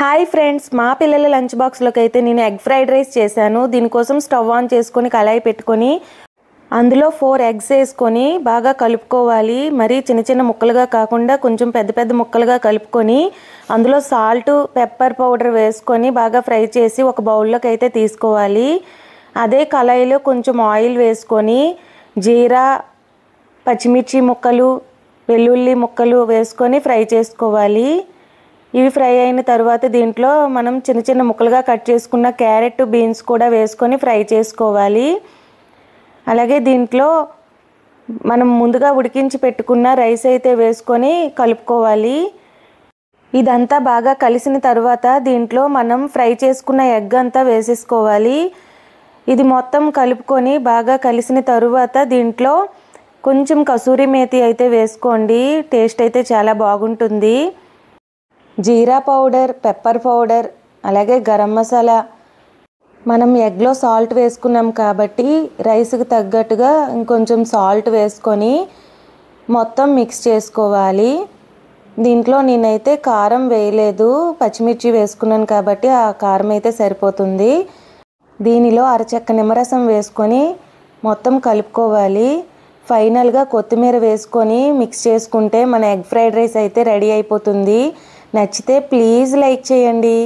Hi friends, మా పిల్లల lunch బాక్స్లోకి అయితే నేను ఎగ్ ఫ్రైడ్ రైస్ చేశాను. దీనికోసం స్టవ్ ఆన్ చేసుకొని కళాయి పెట్టుకొని అందులో 4 ఎగ్స్ వేసుకొని బాగా కలుపుకోవాలి. మరి చిన్న చిన్న ముక్కలుగా కాకుండా కొంచెం పెద్ద పెద్ద ముక్కలుగా కలుపుకొని అందులో సాల్ట్, పెప్పర్ పౌడర్ వేసుకొని బాగా ఫ్రై చేసి ఒక బౌల్లోకి అయితే తీసుకోవాలి. అదే కళాయిలో కొంచెం ఆయిల్ వేసుకొని జీరా, పచ్చిమిర్చి ముక్కలు, వెల్లుల్లి ముక్కలు వేసుకొని ఫ్రై చేసుకోవాలి. ఇవి ఫ్రై అయిన తర్వాత దీంట్లో మనం చిన్న చిన్న ముక్కలుగా కట్ చేసుకున్న క్యారెట్, బీన్స్ కూడా వేసుకొని ఫ్రై చేసుకోవాలి. అలాగే దీంట్లో మనం ముందుగా ఉడికించి పెట్టుకున్న రైస్ అయితే వేసుకొని కలుపుకోవాలి. ఇదంతా బాగా కలిసిన తర్వాత దీంట్లో మనం ఫ్రై చేసుకున్న ఎగ్ అంతా వేసేసుకోవాలి. ఇది మొత్తం కలుపుకొని బాగా కలిసిన తరువాత దీంట్లో కొంచెం కసూరి మేతి అయితే వేసుకోండి. టేస్ట్ అయితే చాలా బాగుంటుంది. జీరా పౌడర్, పెప్పర్ పౌడర్, అలాగే గరం మసాలా, మనం ఎగ్లో సాల్ట్ వేసుకున్నాం కాబట్టి రైస్కి తగ్గట్టుగా ఇంకొంచెం సాల్ట్ వేసుకొని మొత్తం మిక్స్ చేసుకోవాలి. దీంట్లో నేనైతే కారం వేయలేదు, పచ్చిమిర్చి వేసుకున్నాను కాబట్టి ఆ కారం అయితే సరిపోతుంది. దీనిలో అరచెక్క నిమ్మరసం వేసుకొని మొత్తం కలుపుకోవాలి. ఫైనల్గా కొత్తిమీర వేసుకొని మిక్స్ చేసుకుంటే మన ఎగ్ ఫ్రైడ్ రైస్ అయితే రెడీ అయిపోతుంది. నచ్చితే ప్లీజ్ లైక్ చేయండి.